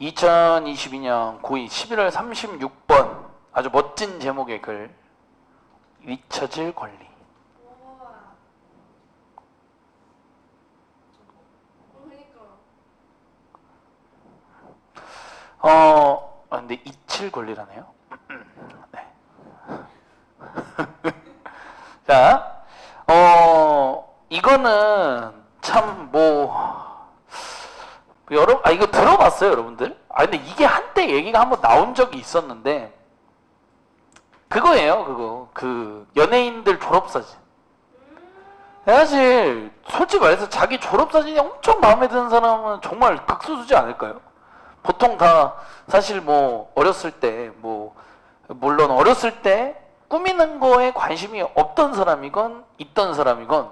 2022년 고2 11월 36번 아주 멋진 제목의 글 잊혀질 권리. 근데 잊힐 권리라네요. 네. 자, 이거는 참 이거 들어봤어요, 여러분들? 근데 이게 한때 얘기가 한번 나온 적이 있었는데, 그거예요, 그 연예인들 졸업사진. 사실 솔직히 말해서 자기 졸업사진이 엄청 마음에 드는 사람은 정말 극소수지 않을까요? 보통 다 사실 어렸을 때 물론 어렸을 때 꾸미는 거에 관심이 없던 사람이건 있던 사람이건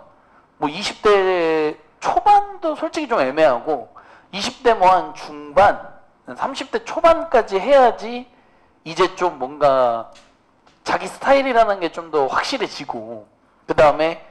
20대 초반도 솔직히 좀 애매하고 20대 한 중반 30대 초반까지 해야지 이제 좀 뭔가 자기 스타일이라는 게 좀 더 확실해지고, 그 다음에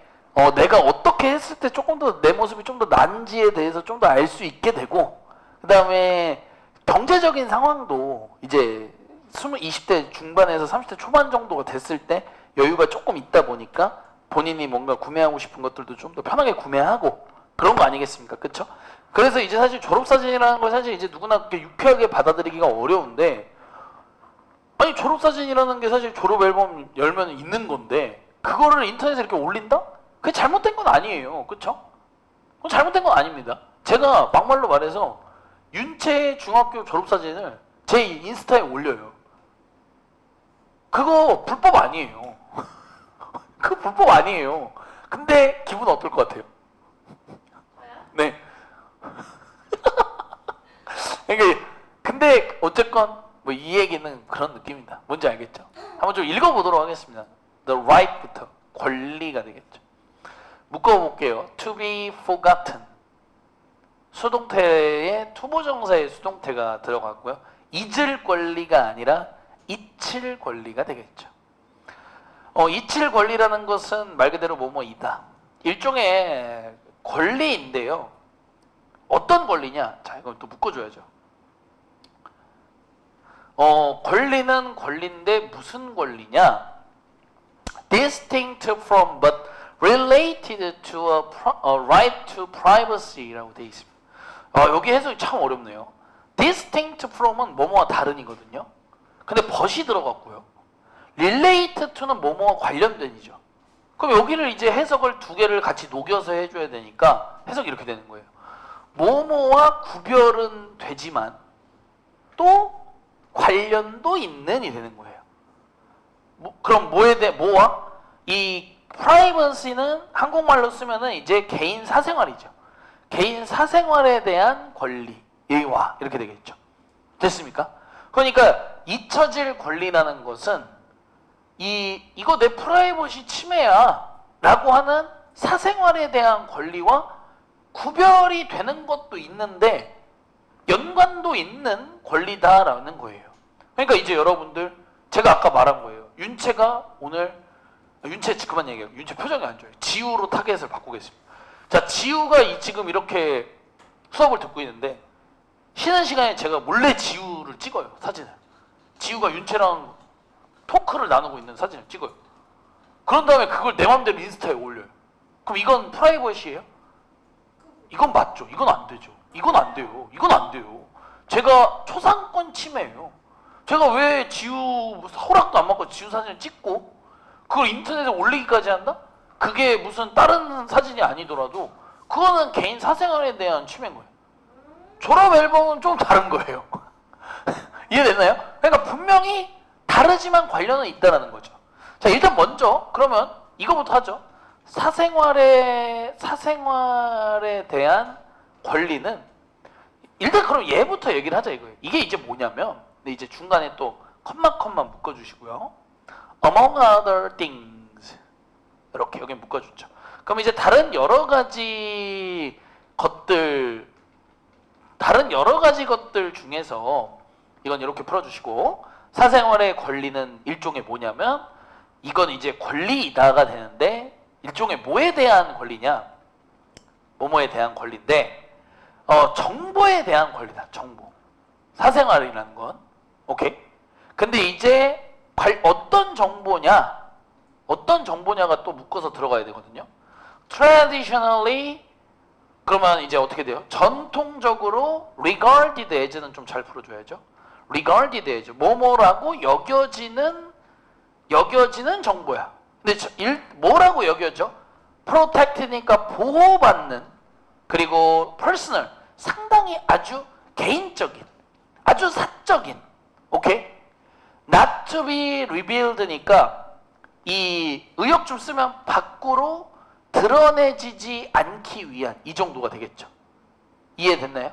내가 어떻게 했을 때 조금 더 내 모습이 좀 더 난지에 대해서 좀 더 알 수 있게 되고, 그 다음에 경제적인 상황도 이제 20대 중반에서 30대 초반 정도가 됐을 때 여유가 조금 있다 보니까 본인이 뭔가 구매하고 싶은 것들도 좀 더 편하게 구매하고 그런 거 아니겠습니까? 그쵸? 그래서 이제 사실 졸업사진이라는 건 사실 이제 누구나 그렇게 유쾌하게 받아들이기가 어려운데, 아니 졸업사진이라는 게 사실 졸업 앨범 열면 있는 건데 그거를 인터넷에 이렇게 올린다? 그게 잘못된 건 아니에요. 그쵸? 그건 잘못된 건 아닙니다. 제가 막말로 말해서 윤채 중학교 졸업사진을 제 인스타에 올려요. 그거 불법 아니에요. 그거 불법 아니에요. 근데 기분 어떨 것 같아요? 네. 그러니까 근데 어쨌건 이 얘기는 그런 느낌입니다. 뭔지 알겠죠? 한번 좀 읽어보도록 하겠습니다. The right부터 권리가 되겠죠. 묶어볼게요. To be forgotten. 수동태에 투부정사의 수동태가 들어갔고요. 잊을 권리가 아니라 잊힐 권리가 되겠죠. 잊힐 권리라는 것은 말 그대로 뭐뭐이다. 일종의 권리인데요. 어떤 권리냐? 자, 이걸 또 묶어줘야죠. 권리는 권리인데 무슨 권리냐? Distinct from but related to a right to privacy라고 되어 있습니다. 여기 해석이 참 어렵네요. Distinct from은 뭐뭐와 다른이거든요. 근데 but이 들어갔고요. Relate to는 뭐뭐와 관련된이죠. 그럼 여기를 이제 해석을 두 개를 같이 녹여서 해줘야 되니까 해석이 이렇게 되는 거예요. 뭐뭐와 구별은 되지만 또 관련도 있는이 되는 거예요. 그럼 뭐와? 이 프라이버시는 한국말로 쓰면은 이제 개인 사생활이죠. 개인 사생활에 대한 권리와 이렇게 되겠죠. 됐습니까? 그러니까 잊혀질 권리라는 것은 이거 내 프라이버시 침해야 라고 하는 사생활에 대한 권리와 구별이 되는 것도 있는데 연관도 있는 권리다라는 거예요. 그러니까 이제 여러분들 제가 아까 말한 거예요. 윤채가 오늘 윤채 그만 얘기해요. 윤채 표정이 안 좋아요. 지우로 타겟을 바꾸겠습니다. 자, 지우가 지금 이렇게 수업을 듣고 있는데 쉬는 시간에 제가 몰래 지우를 찍어요. 사진을. 지우가 윤채랑 토크를 나누고 있는 사진을 찍어요. 그런 다음에 그걸 내 맘대로 인스타에 올려요. 그럼 이건 프라이버시예요? 이건 맞죠. 이건 안 되죠. 이건 안 돼요. 이건 안 돼요. 제가 초상권 침해예요. 제가 왜 지우 허락도 안 받고 지우 사진을 찍고 그걸 인터넷에 올리기까지 한다? 그게 무슨 다른 사진이 아니더라도 그거는 개인 사생활에 대한 침해인 거예요. 졸업 앨범은 좀 다른 거예요. 이해됐나요? 그러니까 분명히 다르지만 관련은 있다는 거죠. 자, 일단 먼저 그러면 이거부터 하죠. 사생활에 대한 권리는 일단 그럼 얘부터 얘기를 하자 이거예요. 이게 이제 뭐냐면 이제 중간에 또 컴만 묶어주시고요. Among other things 이렇게 여기 묶어주죠. 그럼 이제 다른 여러 가지 것들 중에서 이건 이렇게 풀어주시고, 사생활의 권리는 일종의 뭐냐면 이건 이제 권리이다가 되는데 일종의 뭐에 대한 권리냐? 뭐뭐에 대한 권리인데 정보에 대한 권리다. 정보. 사생활이라는 건. 오케이? 근데 이제 어떤 정보냐? 어떤 정보냐가 또 묶어서 들어가야 되거든요. Traditionally 그러면 이제 어떻게 돼요? 전통적으로 regarded as는 좀 잘 풀어줘야죠. regarded as 뭐뭐라고 여겨지는 정보야. 근데 뭐라고 여겨져? protect니까 보호받는, 그리고 personal 상당히 아주 개인적인, 아주 사적인. 오케이? not to be revealed니까 이 의역 좀 쓰면 밖으로 드러내지지 않기 위한, 이 정도가 되겠죠. 이해됐나요?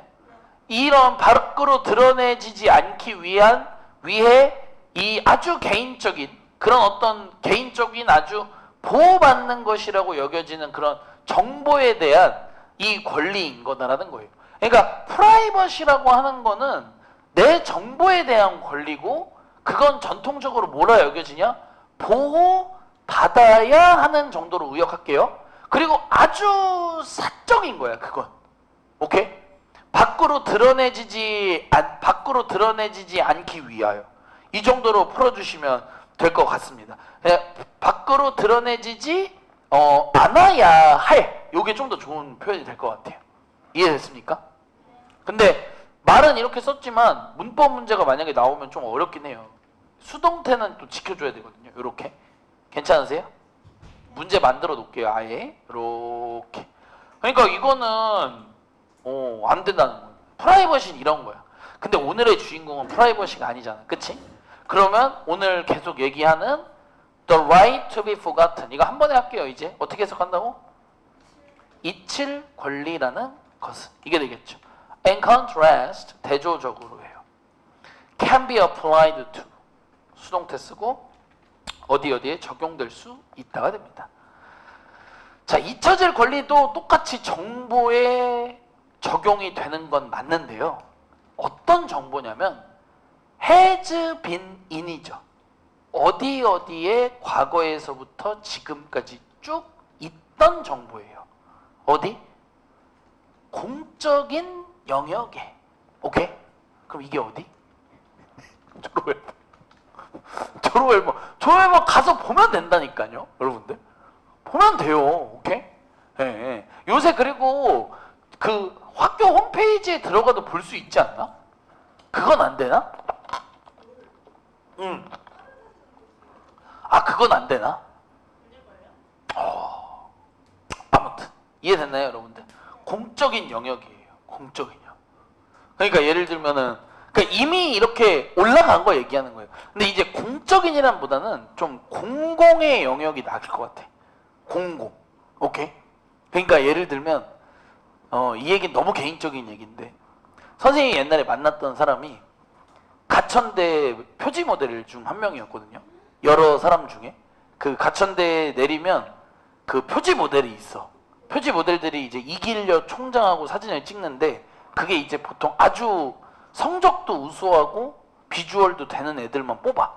이런 밖으로 드러내지지 않기 위해 이 아주 개인적인, 그런 어떤 개인적인 아주 보호받는 것이라고 여겨지는 그런 정보에 대한 이 권리인 거다라는 거예요. 그러니까 프라이버시라고 하는 거는 내 정보에 대한 권리고, 그건 전통적으로 뭐라 여겨지냐? 보호받아야 하는 정도로 의역할게요. 그리고 아주 사적인 거야, 그건. 오케이? 밖으로 드러내지지 않기 위하여. 이 정도로 풀어주시면 될 것 같습니다. 밖으로 드러내지지 않아야 할. 요게 좀 더 좋은 표현이 될 것 같아요. 이해됐습니까? 근데 말은 이렇게 썼지만 문법 문제가 만약에 나오면 좀 어렵긴 해요. 수동태는 또 지켜줘야 되거든요. 요렇게. 괜찮으세요? 문제 만들어 놓을게요. 아예 이렇게. 그러니까 이거는 안 된다는 거예요. 프라이버시는 이런 거야. 근데 오늘의 주인공은 프라이버시가 아니잖아. 그치? 그러면 오늘 계속 얘기하는 the right to be forgotten, 이거 한 번에 할게요. 이제 어떻게 해석한다고? 잊힐 권리라는 것은, 이게 되겠죠. In contrast, 대조적으로 해요. can be applied to, 수동태 쓰고 어디에 적용될 수 있다가 됩니다. 자, 잊혀질 권리도 똑같이 정보에 적용이 되는 건 맞는데요. 어떤 정보냐면 has been in이죠. 어디에 과거에서부터 지금까지 쭉 있던 정보예요. 어디? 공적인 영역에. 오케이? 그럼 이게 어디? 졸업앨범 가서 보면 된다니까요. 여러분들 보면 돼요. 오케이? 예. 요새 그리고 그 학교 홈페이지에 들어가도 볼 수 있지 않나? 그건 안 되나? 그건 안 되나? 아무튼 이해됐나요, 여러분들? 공적인 영역이에요. 공적인 영역. 그러니까 예를 들면은, 그러니까 이미 이렇게 올라간 거 얘기하는 거예요. 근데 이제 공적인이란 보다는 좀 공공의 영역이 나을 것 같아. 공공. 오케이? 그러니까 예를 들면 이 얘기는 너무 개인적인 얘기인데, 선생님이 옛날에 만났던 사람이 가천대 표지 모델 중 한 명이었거든요. 여러 사람 중에. 그 가천대에 내리면 그 표지 모델이 있어. 표지 모델들이 이제 이길려 총장하고 사진을 찍는데, 그게 이제 보통 아주 성적도 우수하고 비주얼도 되는 애들만 뽑아.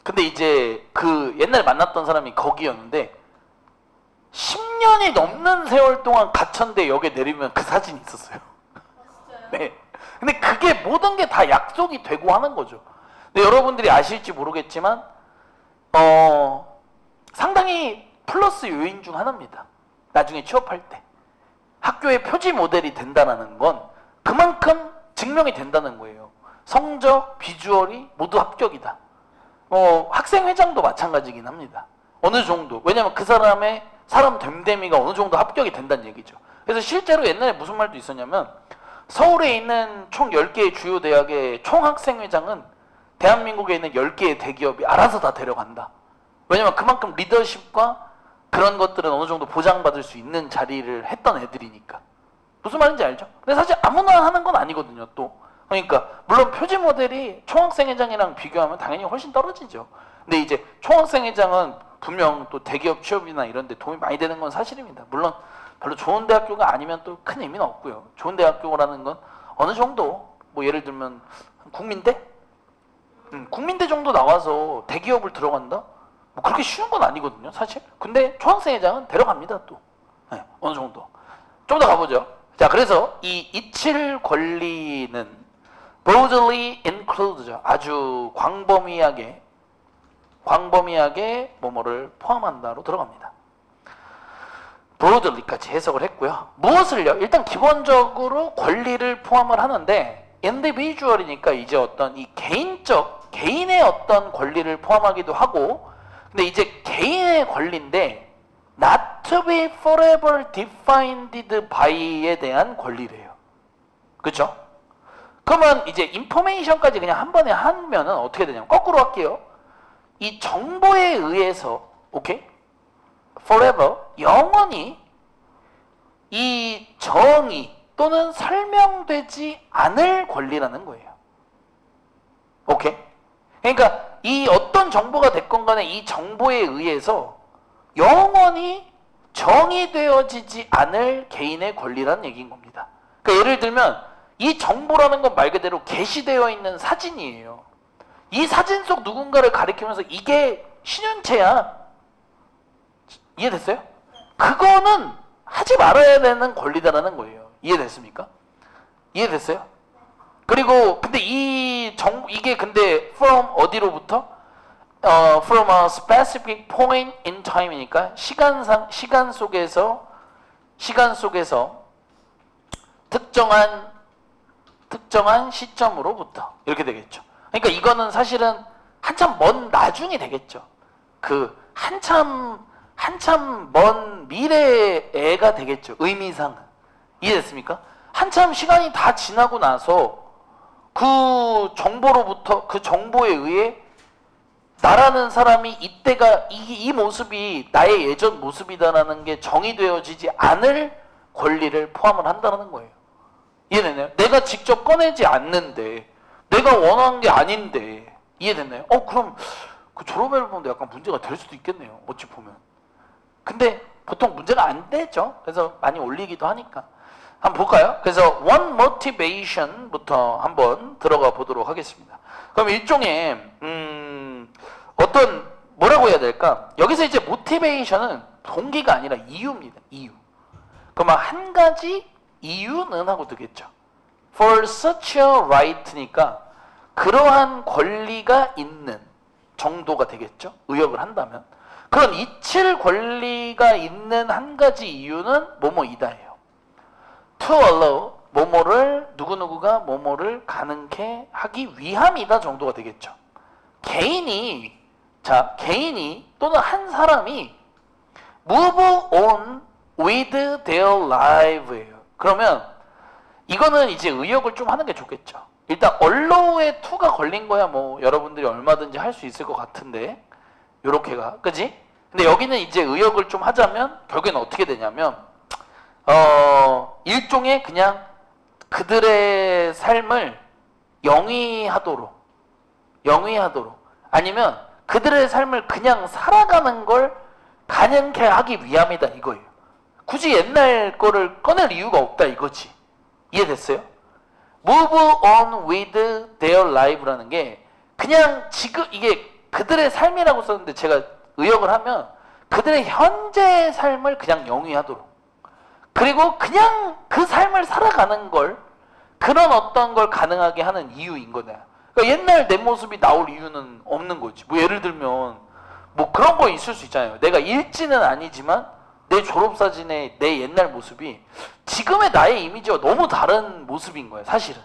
근데 이제 그 옛날에 만났던 사람이 거기였는데 10년이 넘는 세월 동안 가천대 역에 내리면 그 사진이 있었어요. 네. 근데 그게 모든 게 다 약속이 되고 하는 거죠. 근데 여러분들이 아실지 모르겠지만 상당히 플러스 요인 중 하나입니다. 나중에 취업할 때 학교의 표지 모델이 된다는 건 그만큼 증명이 된다는 거예요. 성적, 비주얼이 모두 합격이다. 학생회장도 마찬가지긴 합니다. 어느 정도. 왜냐면 그 사람의 사람 됨됨이가 어느 정도 합격이 된다는 얘기죠. 그래서 실제로 옛날에 무슨 말도 있었냐면, 서울에 있는 총 10개의 주요 대학의 총학생회장은 대한민국에 있는 10개의 대기업이 알아서 다 데려간다. 왜냐면 그만큼 리더십과 그런 것들은 어느 정도 보장받을 수 있는 자리를 했던 애들이니까. 무슨 말인지 알죠? 근데 사실 아무나 하는 건 아니거든요, 또. 그러니까 물론 표지 모델이 총학생회장이랑 비교하면 당연히 훨씬 떨어지죠. 근데 이제 총학생회장은 분명 또 대기업 취업이나 이런 데 도움이 많이 되는 건 사실입니다. 물론 별로 좋은 대학교가 아니면 또 큰 의미는 없고요. 좋은 대학교라는 건 어느 정도, 뭐 예를 들면 국민대? 국민대 정도 나와서 대기업을 들어간다? 뭐 그렇게 쉬운 건 아니거든요, 사실. 근데 총학생회장은 데려갑니다, 또. 네, 어느 정도. 좀 더 가보죠. 자, 그래서 이 잊힐 권리는 broadly includes 아주 광범위하게 뭐뭐를 포함한다로 들어갑니다. broadly까지 해석을 했고요. 무엇을요? 일단 기본적으로 권리를 포함을 하는데 individual이니까 이제 어떤 이 개인의 어떤 권리를 포함하기도 하고, 근데 이제 개인의 권리인데 not to be forever defined by에 대한 권리래요. 그렇죠? 그러면 이제 인포메이션까지 그냥 한 번에 하면은 어떻게 되냐면 거꾸로 할게요. 이 정보에 의해서 오케이? forever 영원히 이 정의 또는 설명되지 않을 권리라는 거예요. 오케이? 그러니까 이 어떤 정보가 됐건 간에 이 정보에 의해서 영원히 정의되어지지 않을 개인의 권리라는 얘기인 겁니다. 그러니까 예를 들면 이 정보라는 건 말 그대로 게시되어 있는 사진이에요. 이 사진 속 누군가를 가리키면서 이게 신윤채야. 이해됐어요? 그거는 하지 말아야 되는 권리다라는 거예요. 이해됐습니까? 이해됐어요? 그리고 근데 이게 근데 from 어디로부터? from a specific point in time이니까 시간 속에서 특정한 시점으로부터 이렇게 되겠죠. 그러니까 이거는 사실은 한참 먼 나중이 되겠죠. 그 한참 먼 미래애가 되겠죠. 의미상은. 이해됐습니까? 한참 시간이 다 지나고 나서 그 정보로부터 그 정보에 의해 나라는 사람이 이때가 이 모습이 나의 예전 모습이다라는 게 정의되어지지 않을 권리를 포함을 한다는 거예요. 이해되나요? 내가 직접 꺼내지 않는데 내가 원하는 게 아닌데 이해됐나요? 그럼 그 졸업 앨범도 약간 문제가 될 수도 있겠네요. 어찌 보면. 근데 보통 문제가 안 되죠. 그래서 많이 올리기도 하니까. 한번 볼까요? 그래서 one motivation부터 한번 들어가 보도록 하겠습니다. 그럼 일종의 어떤 뭐라고 해야 될까? 여기서 이제 motivation은 동기가 아니라 이유입니다. 이유. 그러면 한 가지 이유는 하고 되겠죠. For such a right니까 그러한 권리가 있는 정도가 되겠죠. 의역을 한다면. 그런 이칠 권리가 있는 한 가지 이유는 뭐뭐이다예요. To allow 누구누구가 뭐뭐를 가능케 하기 위함이다 정도가 되겠죠. 개인이 또는 한 사람이 move on with their live예요. 그러면 이거는 이제 의역을 좀 하는 게 좋겠죠. 일단 언로에 to가 걸린 거야 뭐 여러분들이 얼마든지 할 수 있을 것 같은데 요렇게가 그지? 근데 여기는 이제 의역을 좀 하자면 결국에는 어떻게 되냐면 일종의 그냥 그들의 삶을 영위하도록 아니면 그들의 삶을 그냥 살아가는 걸 가능케 하기 위함이다 이거예요. 굳이 옛날 거를 꺼낼 이유가 없다 이거지. 이해됐어요? Move on with their live라는 게 그냥 지금 이게 그들의 삶이라고 썼는데 제가 의역을 하면 그들의 현재의 삶을 그냥 영위하도록 그리고 그냥 그 삶을 살아가는 걸 그런 어떤 걸 가능하게 하는 이유인 거다. 그러니까 옛날 내 모습이 나올 이유는 없는 거지. 뭐 예를 들면 뭐 그런 거 있을 수 있잖아요. 내가 일지는 아니지만 내 졸업사진에 내 옛날 모습이 지금의 나의 이미지와 너무 다른 모습인 거예요. 사실은.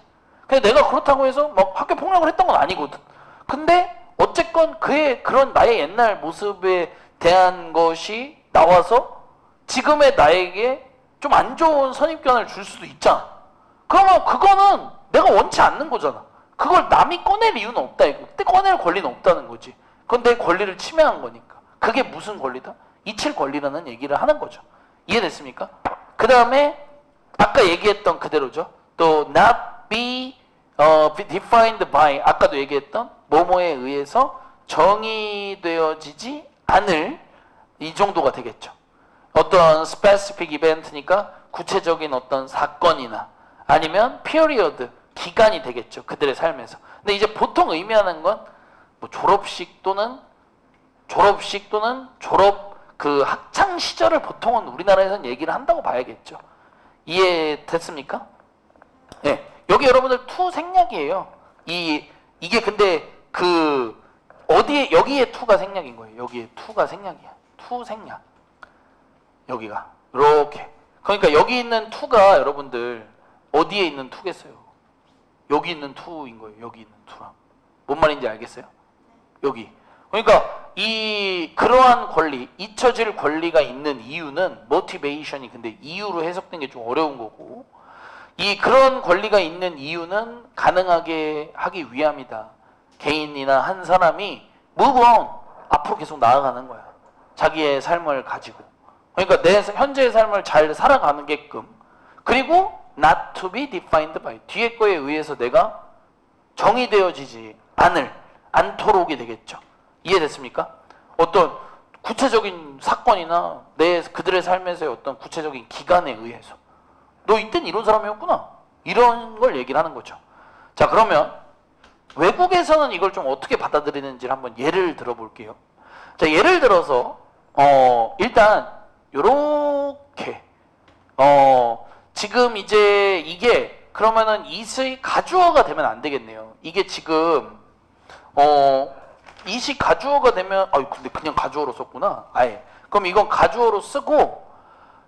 근데 내가 그렇다고 해서 막 학교 폭력을 했던 건 아니거든. 근데 어쨌건 그런 나의 옛날 모습에 대한 것이 나와서 지금의 나에게 좀 안 좋은 선입견을 줄 수도 있잖아. 그러면 그거는 내가 원치 않는 거잖아. 그걸 남이 꺼낼 이유는 없다. 그때 꺼낼 권리는 없다는 거지. 그건 내 권리를 침해한 거니까. 그게 무슨 권리다? 이칠 권리라는 얘기를 하는 거죠. 이해됐습니까? 그 다음에 아까 얘기했던 그대로죠. 또 not be defined by 아까도 얘기했던 뭐뭐에 의해서 정의되어지지 않을 이 정도가 되겠죠. 어떤 specific event니까 구체적인 어떤 사건이나 아니면 period 기간이 되겠죠. 그들의 삶에서. 근데 이제 보통 의미하는 건 뭐 졸업 그 학창 시절을 보통은 우리나라에서는 얘기를 한다고 봐야겠죠. 이해됐습니까? 네. 여기 여러분들 투 생략이에요. 이게 근데 그 어디에 여기에 투가 생략인 거예요. 여기에 투가 생략이야. 투 생략. 여기가 이렇게. 그러니까 여기 있는 투가 여러분들 어디에 있는 투겠어요? 여기 있는 투인 거예요. 여기 있는 투랑. 뭔 말인지 알겠어요? 여기. 그러니까 그러한 권리, 잊혀질 권리가 있는 이유는 motivation이 근데 이유로 해석된 게 좀 어려운 거고, 그런 권리가 있는 이유는 가능하게 하기 위함이다. 개인이나 한 사람이 move on, 앞으로 계속 나아가는 거야. 자기의 삶을 가지고. 그러니까 내 현재의 삶을 잘 살아가게끔. 그리고 not to be defined by, 뒤에 거에 의해서 내가 정의되어지지 않도록이 되겠죠. 이해됐습니까? 어떤 구체적인 사건이나 그들의 삶에서의 어떤 구체적인 기간에 의해서 너 이땐 이런 사람이었구나, 이런 걸 얘기를 하는 거죠. 자, 그러면 외국에서는 이걸 좀 어떻게 받아들이는지를 한번 예를 들어볼게요. 자, 예를 들어서 일단 요렇게 지금 이제 이게 그러면은 이의 가주어가 되면 안 되겠네요. 이게 지금 이시 가주어가 되면 근데 그냥 가주어로 썼구나. 아예. 그럼 이건 가주어로 쓰고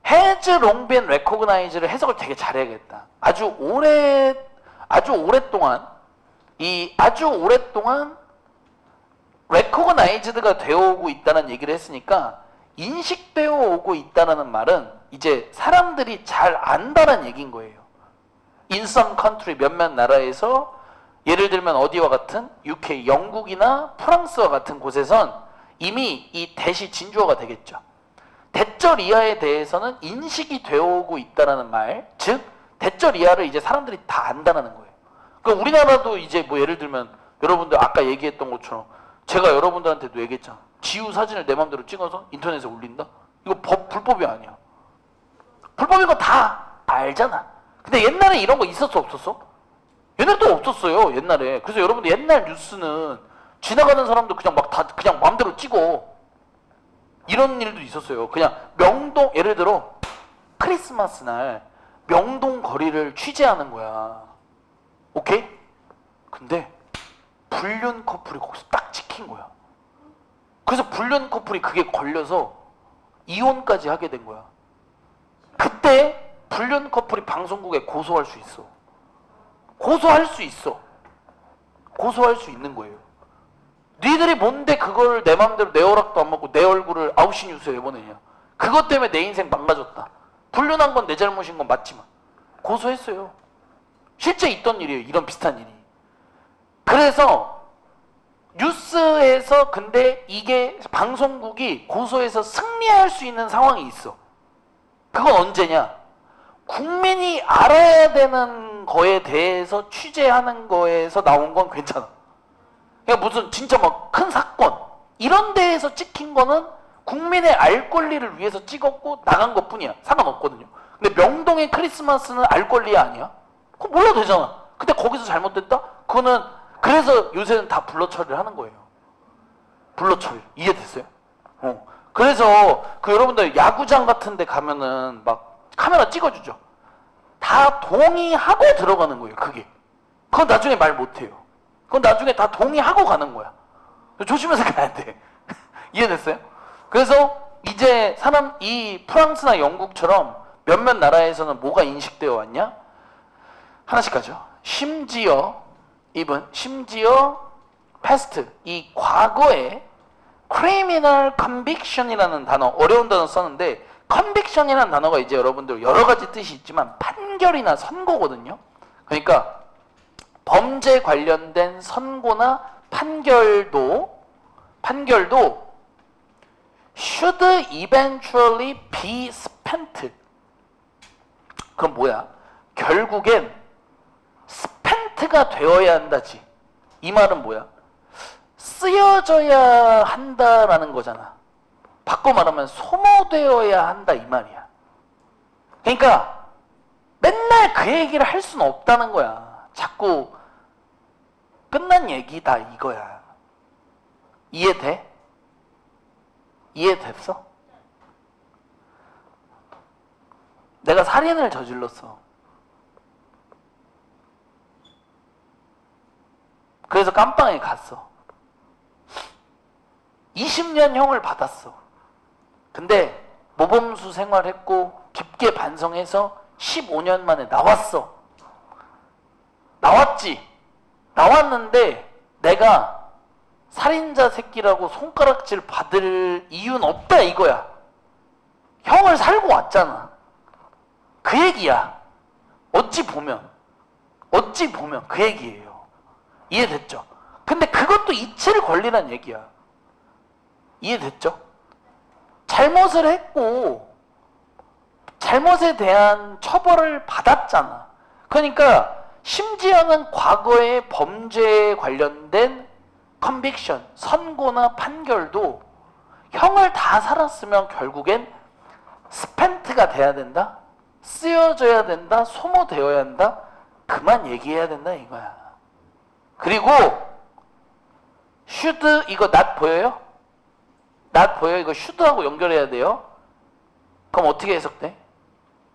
has long been recognized를 해석을 되게 잘해야겠다. 아주 오랫동안 recognized가 되어 오고 있다는 얘기를 했으니까 인식되어 오고 있다는 말은 이제 사람들이 잘 안다는 얘기인 거예요. In some country, 몇몇 나라에서 예를 들면 어디와 같은 UK, 영국이나 프랑스와 같은 곳에선 이미 이 대시 진주어가 되겠죠. 대절 이하에 대해서는 인식이 되어 오고 있다는 말, 즉 대절 이하를 이제 사람들이 다 안다는 거예요. 그러니까 우리나라도 이제 뭐 예를 들면 여러분들 아까 얘기했던 것처럼 제가 여러분들한테도 얘기했잖아. 지우 사진을 내 맘대로 찍어서 인터넷에 올린다? 이거 불법이 아니야. 불법인 거 다 알잖아. 근데 옛날에 이런 거 있었어, 없었어? 옛날도 없었어요, 옛날에. 그래서 여러분들 옛날 뉴스는 지나가는 사람도 그냥 그냥 마음대로 찍어. 이런 일도 있었어요. 그냥 명동, 예를 들어 크리스마스 날 명동 거리를 취재하는 거야. 오케이? 근데 불륜 커플이 거기서 딱 찍힌 거야. 그래서 불륜 커플이 그게 걸려서 이혼까지 하게 된 거야. 그때 불륜 커플이 방송국에 고소할 수 있어. 고소할 수 있는 거예요. 니들이 뭔데 그걸 내 맘대로 내 허락도 안 받고 내 얼굴을 아웃시 뉴스에 내보내냐. 그것 때문에 내 인생 망가졌다. 불륜한 건 내 잘못인 건 맞지만 고소했어요. 실제 있던 일이에요. 이런 비슷한 일이. 그래서 뉴스에서 근데 이게 방송국이 고소해서 승리할 수 있는 상황이 있어. 그건 언제냐? 국민이 알아야 되는 거에 대해서 취재하는 거에서 나온 건 괜찮아. 그러니까 무슨 진짜 막 큰 사건 이런 데에서 찍힌 거는 국민의 알 권리를 위해서 찍었고 나간 것 뿐이야. 상관없거든요. 근데 명동의 크리스마스는 알 권리 아니야? 그거 몰라도 되잖아. 근데 거기서 잘못됐다? 그거는 그래서 요새는 다 블러 처리를 하는 거예요. 블러 처리. 이해됐어요? 그래서 그 여러분들 야구장 같은 데 가면은 막 카메라 찍어주죠. 다 동의하고 들어가는 거예요. 그건 나중에 말 못해요. 그건 나중에 다 동의하고 가는 거야. 조심해서 가야 돼. 이해됐어요? 그래서 이제 이 프랑스나 영국처럼 몇몇 나라에서는 뭐가 인식되어 왔냐? 하나씩 가죠. 심지어 past, 이 과거에 criminal conviction이라는 단어, 어려운 단어 썼는데 conviction이라는 단어가 이제 여러분들 여러 가지 뜻이 있지만 판결이나 선고거든요. 그러니까 범죄 관련된 선고나 판결도 should eventually be spent. 그럼 뭐야? 결국엔 spent가 되어야 한다지. 이 말은 뭐야? 쓰여져야 한다라는 거잖아. 바꿔 말하면 소모되어야 한다 이 말이야. 그러니까 맨날 그 얘기를 할 수는 없다는 거야. 자꾸 끝난 얘기다 이거야. 이해돼? 이해됐어? 내가 살인을 저질렀어. 그래서 깜빵에 갔어. 20년 형을 받았어. 근데 모범수 생활했고 깊게 반성해서 15년 만에 나왔어. 나왔지. 나왔는데 내가 살인자 새끼라고 손가락질 받을 이유는 없다 이거야. 형을 살고 왔잖아. 그 얘기야. 어찌 보면 그 얘기예요. 이해됐죠? 근데 그것도 이칠 권리란 얘기야. 이해됐죠? 잘못을 했고 잘못에 대한 처벌을 받았잖아. 그러니까 심지어는 과거의 범죄에 관련된 컨빅션, 선고나 판결도 형을 다 살았으면 결국엔 스펜트가 돼야 된다? 쓰여져야 된다? 소모되어야 한다? 그만 얘기해야 된다 이거야. 그리고 should 이거 not 보여요? not 보여요? 이거 should하고 연결해야 돼요. 그럼 어떻게 해석돼?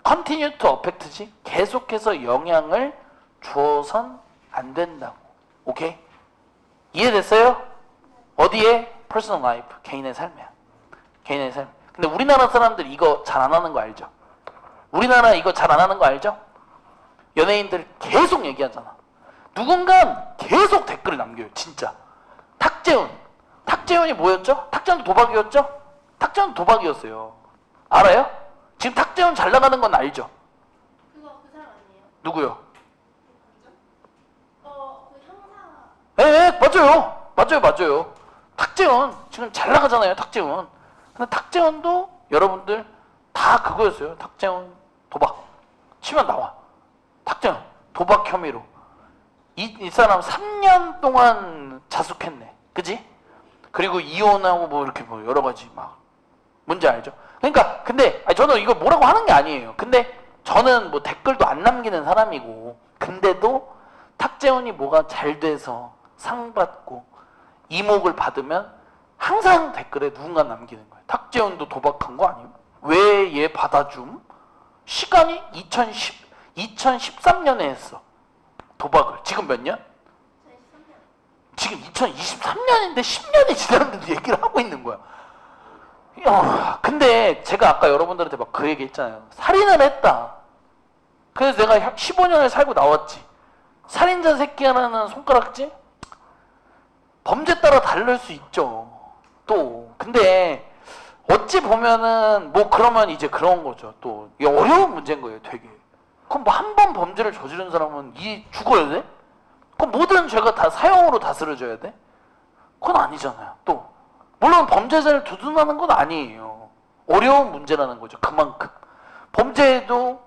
continue to affect지? 계속해서 영향을 주어선 안 된다고. 오케이? 이해됐어요? 어디에? personal life, 개인의 삶이야. 개인의 삶. 근데 우리나라 사람들 이거 잘 안 하는 거 알죠? 우리나라 이거 잘 안 하는 거 알죠? 연예인들 계속 얘기하잖아. 누군가 계속 댓글을 남겨요. 진짜. 탁재훈이 뭐였죠? 탁재훈도 도박이었죠? 탁재훈 도박이었어요. 알아요? 지금 탁재훈 잘 나가는 건 알죠? 그거 그 사람 아니에요? 누구요? 그 형사. 맞아요. 탁재훈 지금 잘 나가잖아요. 탁재훈. 근데 탁재훈도 여러분들 다 그거였어요. 탁재훈 도박 치면 나와. 탁재훈 도박 혐의로 이 사람 3년 동안 자숙했네. 그지? 그리고 이혼하고 뭐 이렇게 뭐 여러 가지 막 문제 알죠? 그러니까 근데 저는 이거 뭐라고 하는 게 아니에요. 근데 저는 뭐 댓글도 안 남기는 사람이고 근데도 탁재훈이 뭐가 잘 돼서 상 받고 이목을 받으면 항상 댓글에 누군가 남기는 거예요. 탁재훈도 도박한 거 아니에요? 왜 얘 받아줌? 시간이 2013년에 했어. 도박을. 지금 몇 년? 2013년. 지금 2023년인데 10년이 지났는데도 얘기를 하고 있는 거야. 근데 제가 아까 여러분들한테 막 그 얘기 했잖아요. 살인을 했다. 그래서 내가 15년을 살고 나왔지. 살인자 새끼 하나는 손가락질? 범죄 따라 다를 수 있죠. 또 근데 어찌 보면은 뭐 그러면 이제 그런 거죠. 또 이게 어려운 문제인 거예요. 되게. 그럼 뭐 한 번 범죄를 저지른 사람은 죽어야 돼? 그럼 모든 죄가 다 사형으로 다스려져야 돼? 그건 아니잖아요. 또 물론 범죄자를 두둔하는 건 아니에요. 어려운 문제라는 거죠. 그만큼 범죄에도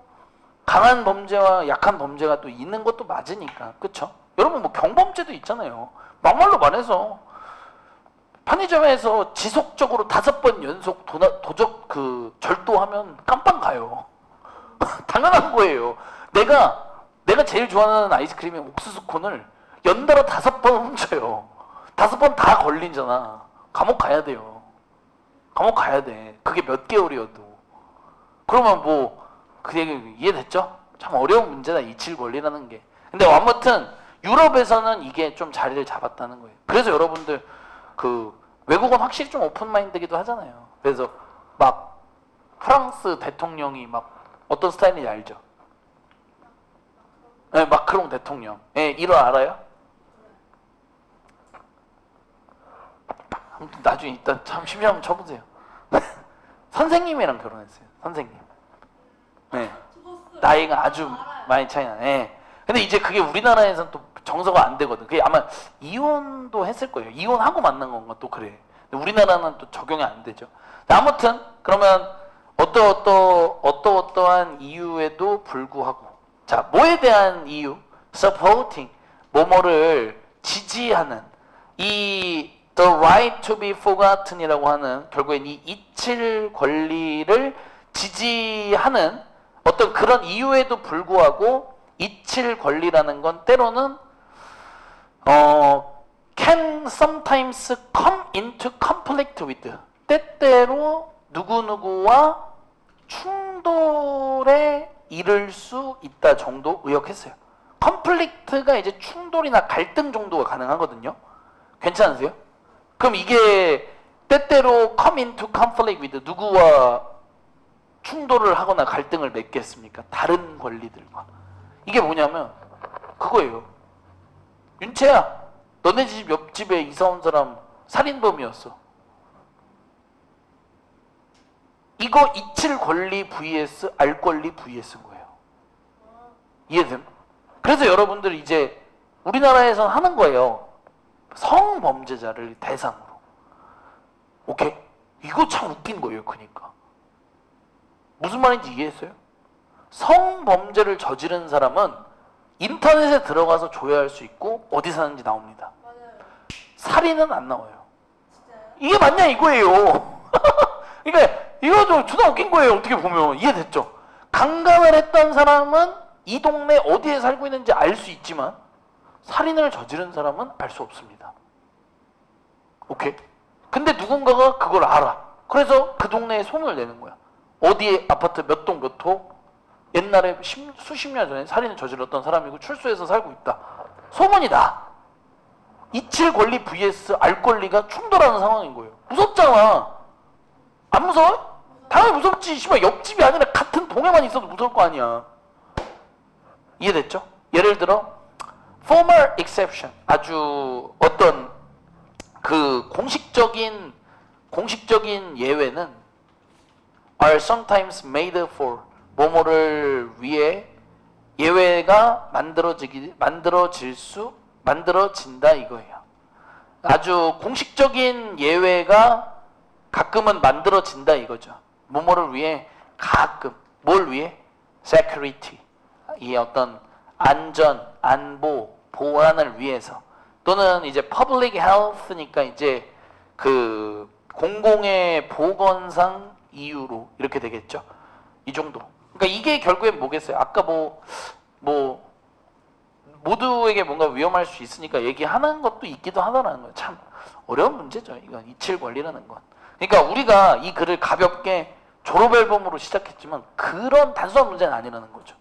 강한 범죄와 약한 범죄가 또 있는 것도 맞으니까. 그쵸? 여러분 뭐 경범죄도 있잖아요. 막말로 말해서 편의점에서 지속적으로 5번 연속 도적 절도하면 깜빵 가요. 당연한 거예요. 내가 제일 좋아하는 아이스크림의 옥수수 콘을 연달아 5번 훔쳐요. 5번 다 걸리잖아. 감옥 가야 돼요. 감옥 가야 돼. 그게 몇 개월이어도. 그러면 뭐 그 얘기 이해됐죠? 참 어려운 문제다. 이칠 권리라는 게. 근데 아무튼 유럽에서는 이게 좀 자리를 잡았다는 거예요. 그래서 여러분들 외국은 확실히 좀 오픈마인드기도 하잖아요. 그래서 막 프랑스 대통령이 막 어떤 스타일인지 알죠? 네, 마크롱 대통령. 예, 이거 알아요? 아무튼 나중에 일단 참 심심하면 쳐보세요. 선생님이랑 결혼했어요. 선생님. 네. 나이가 아주 많이 차이 나네. 네. 근데 이제 그게 우리나라에서는 또 정서가 안 되거든. 그게 아마 이혼도 했을 거예요. 이혼하고 만난 건가 또 그래. 근데 우리나라는 또 적용이 안 되죠. 아무튼 그러면 어떠한 이유에도 불구하고 자 뭐에 대한 이유? supporting 뭐뭐를 지지하는 이 the right to be forgotten이라고 하는 결국엔 이 잊힐 권리를 지지하는 어떤 그런 이유에도 불구하고 잊힐 권리라는 건 때로는 can sometimes come into conflict with 때때로 누구누구와 충돌에 이를 수 있다 정도 의역했어요. 컴플릭트가 이제 충돌이나 갈등 정도가 가능하거든요. 괜찮으세요? 그럼 이게 때때로 come into conflict with 누구와 충돌을 하거나 갈등을 맺겠습니까? 다른 권리들과. 이게 뭐냐면 그거예요. 윤채야, 너네 집 옆집에 이사 온 사람 살인범이었어. 이거 이칠 권리 vs 알 권리 vs인 거예요. 이해됨? 그래서 여러분들 이제 우리나라에선 하는 거예요. 성범죄자를 대상으로. 오케이? 이거 참 웃긴 거예요. 그러니까. 무슨 말인지 이해했어요? 성범죄를 저지른 사람은 인터넷에 들어가서 조회할 수 있고 어디 사는지 나옵니다. 맞아요. 살인은 안 나와요. 진짜요? 이게 맞냐 이거예요. 그러니까 이거 존나 웃긴 거예요. 어떻게 보면. 이해됐죠? 강간을 했던 사람은 이 동네 어디에 살고 있는지 알 수 있지만 살인을 저지른 사람은 알 수 없습니다. 오케이? 근데 누군가가 그걸 알아. 그래서 그 동네에 소문을 내는 거야. 어디에 아파트 몇 동 몇 호 옛날에 수십 년 전에 살인을 저질렀던 사람이고 출소해서 살고 있다. 소문이 나. 이칠 권리 vs 알 권리가 충돌하는 상황인 거예요. 무섭잖아. 안 무서워? 당연히 무섭지. 씨발 옆집이 아니라 같은 동에만 있어도 무서울 거 아니야. 이해됐죠? 예를 들어 formal exception, 아주 어떤 그 공식적인 예외는 are sometimes made for, 뭐뭐를 위해 예외가 만들어진다 이거예요. 아주 공식적인 예외가 가끔은 만들어진다 이거죠. 뭐뭐를 위해 가끔, 뭘 위해? security, 이 어떤 안전, 안보, 보안을 위해서, 또는 이제 public health니까 이제 그 공공의 보건상 이유로 이렇게 되겠죠. 이 정도. 그러니까 이게 결국엔 뭐겠어요? 아까 뭐 모두에게 뭔가 위험할 수 있으니까 얘기하는 것도 있기도 하다라는 거예요. 참 어려운 문제죠. 이건 이칠 권리라는 건. 그러니까 우리가 이 글을 가볍게 졸업 앨범으로 시작했지만 그런 단순한 문제는 아니라는 거죠.